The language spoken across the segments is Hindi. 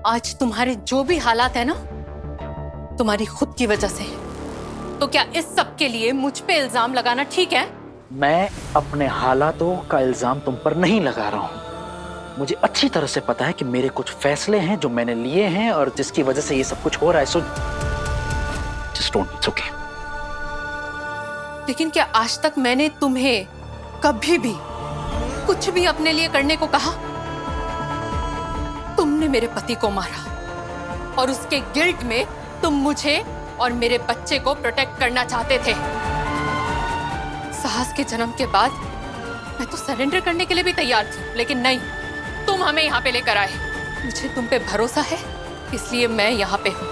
आज तुम्हारे जो भी हालात है ना, तुम्हारी खुद की वजह से। तो क्या इस सब के लिए मुझ पे इल्जाम लगाना ठीक है? मैं अपने हालातों का इल्जाम तुम पर नहीं लगा रहा हूं। मुझे अच्छी तरह से पता है कि मेरे कुछ फैसले हैं जो मैंने लिए हैं और जिसकी वजह से ये सब कुछ हो रहा है। So just don't, it's okay. लेकिन क्या आज तक मैंने तुम्हें कभी भी कुछ भी अपने लिए करने को कहा? तुमने मेरे पति को मारा और उसके गिल्ट में तुम मुझे और मेरे बच्चे को प्रोटेक्ट करना चाहते थे। साहस के जन्म के बाद मैं तो सरेंडर करने के लिए भी तैयार थी, लेकिन नहीं, तुम हमें यहाँ पे लेकर आए। मुझे तुम पे भरोसा है, इसलिए मैं यहाँ पे हूँ।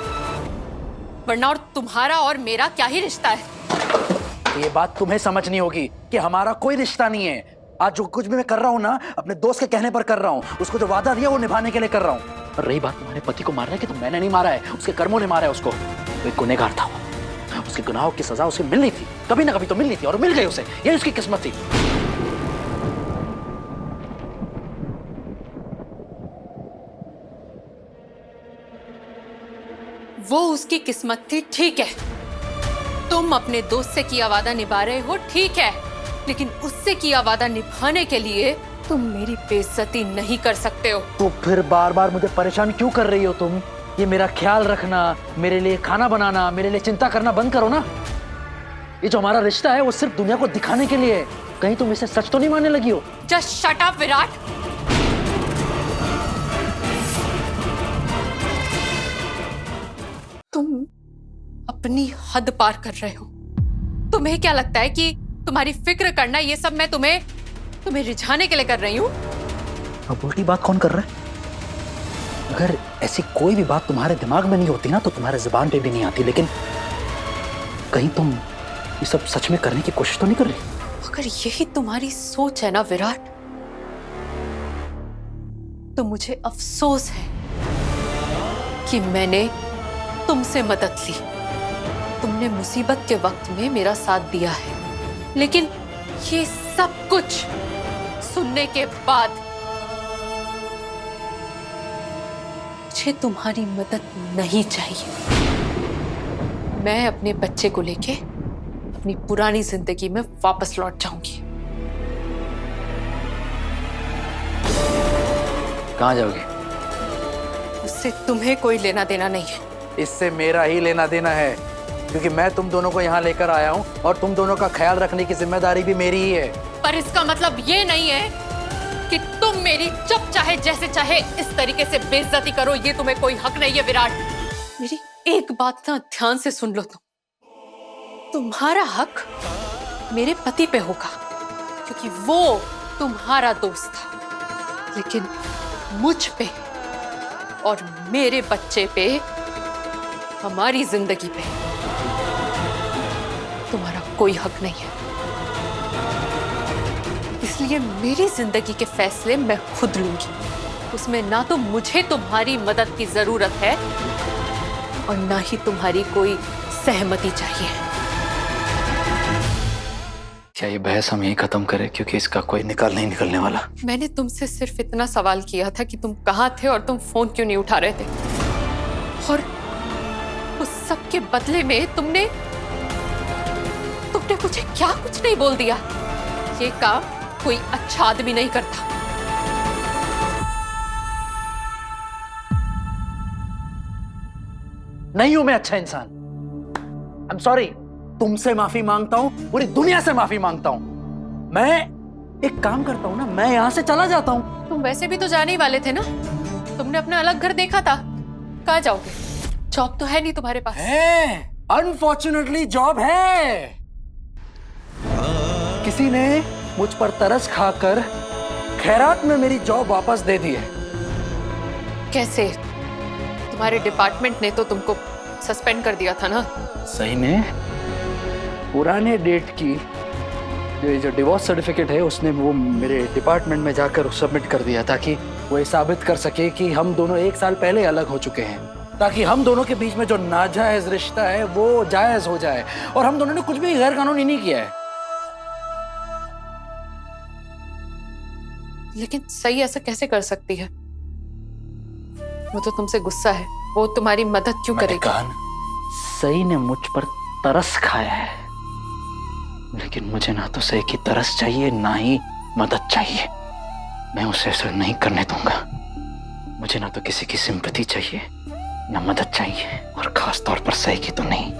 वरना और तुम्हारा और मेरा क्या ही रिश्ता है? ये बात तुम्हें समझनी होगी कि हमारा कोई रिश्ता नहीं है। आज जो कुछ भी मैं कर रहा हूँ ना, अपने दोस्त के कहने पर कर रहा हूँ। उसको जो वादा दिया वो निभाने के लिए कर रहा हूँ। और रही बात तुम्हारे पति को मारने की, तो मैंने नहीं मारा है, उसके कर्मों ने मारा है उसको। वो एक गुनहगार था। उसके गुनाहों की सजा उसे मिलनी थी, कभी ना कभी तो मिलनी थी, और मिल गई उसे। यही उसकी किस्मत थी। वो उसकी किस्मत थी, ठीक है। तुम अपने दोस्त से किया वादा निभा रहे हो, ठीक है। लेकिन उससे किया वादा निभाने के लिए तुम मेरी बेइज्जती नहीं कर सकते हो। तो फिर बार बार मुझे परेशान क्यों कर रही हो तुम? ये मेरा ख्याल रखना, मेरे लिए खाना बनाना, मेरे लिए चिंता करना बंद करो ना। ये जो हमारा रिश्ता है वो सिर्फ दुनिया को दिखाने के लिए है। कहीं तुम इसे सच तो नहीं मानने लगी हो? Just shut up Virat. तुम अपनी हद पार कर रहे हो। तुम्हें क्या लगता है कि तुम्हारी फिक्र करना ये सब मैं तुम्हें रिझाने के लिए कर रही हूँ? अब उल्टी बात कौन कर रहा है? अगर ऐसी कोई भी बात तुम्हारे दिमाग में नहीं होती ना, तो तुम्हारे जुबान पे भी नहीं आती। लेकिन कहीं तुम ये सब सच में करने की कोशिश तो नहीं कर रही? अगर यही तुम्हारी सोच है ना विराट, तो मुझे अफसोस है कि मैंने तुमसे मदद ली। तुमने मुसीबत के वक्त में मेरा साथ दिया है, लेकिन ये सब कुछ सुनने के बाद मुझे तुम्हारी मदद नहीं चाहिए। मैं अपने बच्चे को लेके अपनी पुरानी जिंदगी में वापस लौट जाऊंगी। कहाँ जाओगी? उससे तुम्हें कोई लेना देना नहीं है। इससे मेरा ही लेना देना है, क्योंकि मैं तुम दोनों को यहाँ लेकर आया हूँ और तुम दोनों का ख्याल रखने की जिम्मेदारी भी मेरी ही है। पर इसका मतलब ये नहीं है कि तुम मेरी जब चाहे जैसे चाहे इस तरीके से बेइज्जती करो। ये तुम्हें कोई हक नहीं है विराट। मेरी एक बात ना ध्यान से सुन लो। तुम्हारा हक मेरे पति पे होगा, क्योंकि वो तुम्हारा दोस्त था। लेकिन मुझ पे और मेरे बच्चे पे, हमारी जिंदगी पे तुम्हारा कोई हक नहीं है। इसलिए मेरी जिंदगी के फैसले मैं खुद लूंगी। उसमें ना तो मुझे तुम्हारी मदद की जरूरत है और ना ही तुम्हारी कोई सहमति चाहिए। क्या ये बहस हम यहीं खत्म करें, क्योंकि इसका कोई निकाल नहीं निकलने वाला। मैंने तुमसे सिर्फ इतना सवाल किया था कि तुम कहाँ थे और तुम फोन क्यों नहीं उठा रहे थे, और उस सब के बदले में तुमने मुझे क्या कुछ नहीं बोल दिया। ये काम कोई अच्छा आदमी नहीं करता। नहीं हूं मैं अच्छा इंसान। I am sorry. तुमसे माफी मांगता हूं, पूरी दुनिया से माफी मांगता हूं। मैं एक काम करता हूं ना, मैं यहां से चला जाता हूं। तुम वैसे भी तो जाने ही वाले थे ना। तुमने अपना अलग घर देखा था। कहाँ जाओगे? जॉब तो है नहीं तुम्हारे पास। है, अनफॉर्चुनेटली जॉब है। किसी ने मुझ पर तरस खाकर खैरात में मेरी जॉब वापस दे दी है। कैसे? तुम्हारे डिपार्टमेंट ने तो तुमको सस्पेंड कर दिया था ना। सही में पुराने डेट की जो डिवोर्स सर्टिफिकेट है, उसने वो मेरे डिपार्टमेंट में जाकर सबमिट कर दिया, ताकि वो ये साबित कर सके कि हम दोनों 1 साल पहले अलग हो चुके हैं, ताकि हम दोनों के बीच में जो नाजायज रिश्ता है वो जायज हो जाए। और हम दोनों ने कुछ भी गैर कानूनी नहीं किया है। लेकिन सही ऐसा कैसे कर सकती है? वो तो तुमसे गुस्सा है, वो तुम्हारी मदद क्यों मैंने करेगी? कहा ना, सई ने मुझ पर तरस खाया है, लेकिन मुझे ना तो सई की तरस चाहिए ना ही मदद चाहिए। मैं उसे ऐसा नहीं करने दूंगा। मुझे ना तो किसी की सिंपैथी चाहिए ना मदद चाहिए, और खास तौर पर सई की तो नहीं।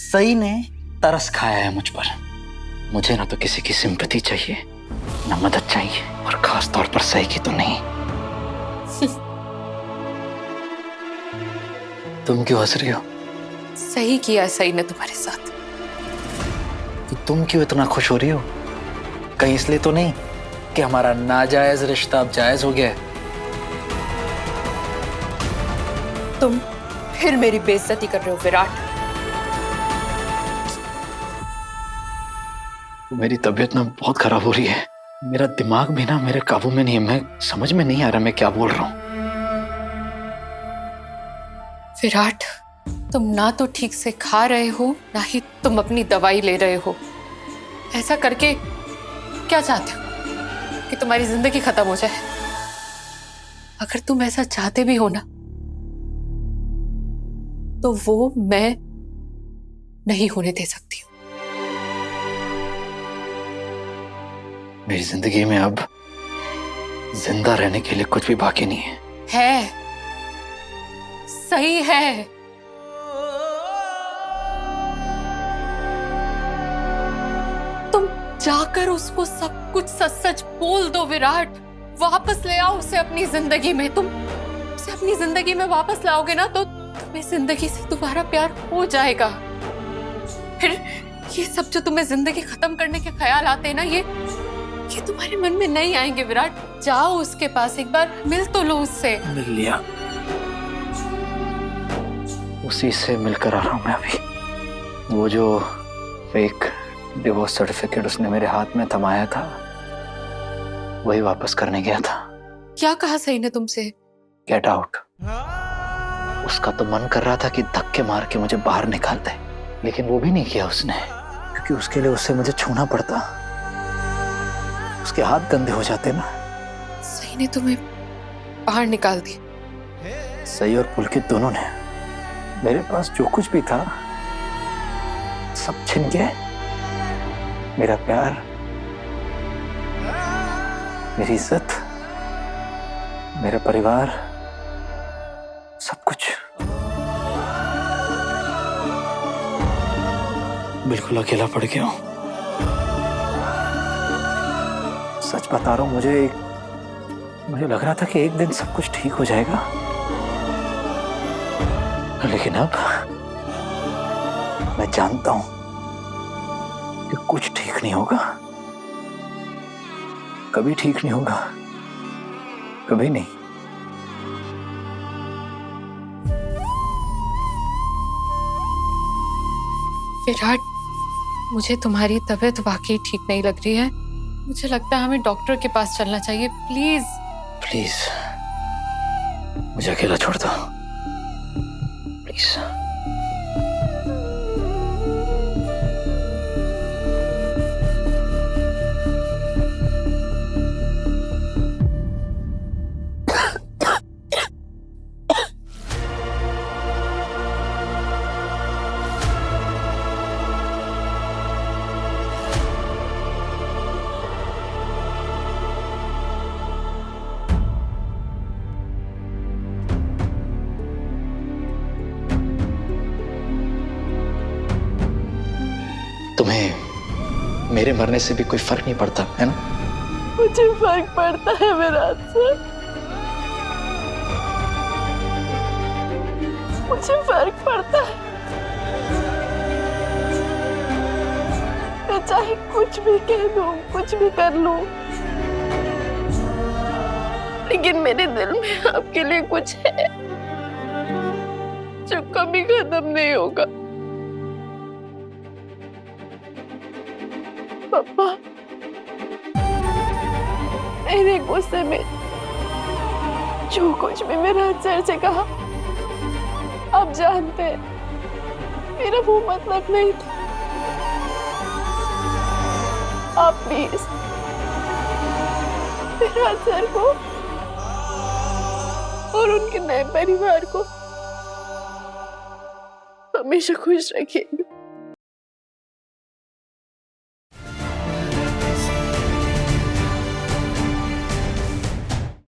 सई ने तरस खाया है मुझ पर। मुझे ना तो किसी की सिंपैथी चाहिए ना मदद चाहिए, और खास तौर पर सई की तो नहीं। तुम क्यों हंस रही हो? सही किया सही ने तुम्हारे साथ। तो तुम क्यों इतना खुश हो रही हो? कहीं इसलिए तो नहीं कि हमारा नाजायज रिश्ता अब जायज हो गया है? तुम फिर मेरी बेइज्जती कर रहे हो विराट। मेरी तबीयत ना बहुत खराब हो रही है। मेरा दिमाग भी ना मेरे काबू में नहीं है। मैं समझ में नहीं आ रहा मैं क्या बोल रहा हूँ। विराट, तुम ना तो ठीक से खा रहे हो ना ही तुम अपनी दवाई ले रहे हो। ऐसा करके क्या चाहते हो कि तुम्हारी जिंदगी खत्म हो जाए? अगर तुम ऐसा चाहते भी हो ना, तो वो मैं नहीं होने दे सकती हूँ। मेरी जिंदगी में अब जिंदा रहने के लिए कुछ भी बाकी नहीं है। है, सही है। तुम जाकर उसको सब कुछ सच सच बोल दो विराट। वापस ले आओ उसे अपनी जिंदगी में। तुम उसे अपनी जिंदगी में वापस लाओगे ना तो तुम्हें जिंदगी से दोबारा प्यार हो जाएगा। फिर ये सब जो तुम्हें जिंदगी खत्म करने के ख्याल आते हैं ना, ये तुम्हारे मन में नहीं आएंगे विराट। जाओ उसके पास, एक बार मिल तो लो उससे। मिल लिया, उसी से मिलकर आ रहा हूं मैं अभी। वो जो फेक डिवोर्स सर्टिफिकेट उसने मेरे हाथ में थमाया था, वही वापस करने गया था। क्या कहा सही ने तुमसे? Get out. उसका तो मन कर रहा था कि धक्के मार के मुझे बाहर निकाल दे, लेकिन वो भी नहीं किया उसने, क्योंकि उसके लिए उससे मुझे छूना पड़ता। उसके हाथ गंदे हो जाते ना। सही ने तुम्हें बाहर निकाल दिया? सही और पुलकित दोनों ने। मेरे पास जो कुछ भी था सब छिन गया। मेरा प्यार, मेरी इज्जत, मेरा परिवार, सब कुछ बिल्कुल अकेला पड़ गया हूं। सच बता रहा हूं, मुझे लग रहा था कि एक दिन सब कुछ ठीक हो जाएगा, लेकिन अब मैं जानता हूं कि कुछ ठीक नहीं होगा। कभी ठीक नहीं होगा, कभी नहीं। विराट, मुझे तुम्हारी तबीयत वाकई ठीक नहीं लग रही है। मुझे लगता है हमें डॉक्टर के पास चलना चाहिए। प्लीज प्लीज मुझे अकेला छोड़ दो, प्लीज। तुम्हें मेरे मरने से भी कोई फर्क नहीं पड़ता है ना? मुझे फर्क पड़ता है विराट से। मुझे फर्क पड़ता है। मैं चाहे कुछ भी कह दूं, कुछ भी कर लूं, लेकिन मेरे दिल में आपके लिए कुछ है जो कभी खत्म नहीं होगा। पापा, मेरे गुस्से में जो कुछ भी मेरा सर से कहा, आप जानते हैं मेरा वो मतलब नहीं था। आप प्लीज मेरा सर को और उनके नए परिवार को हमेशा खुश रखिएगा।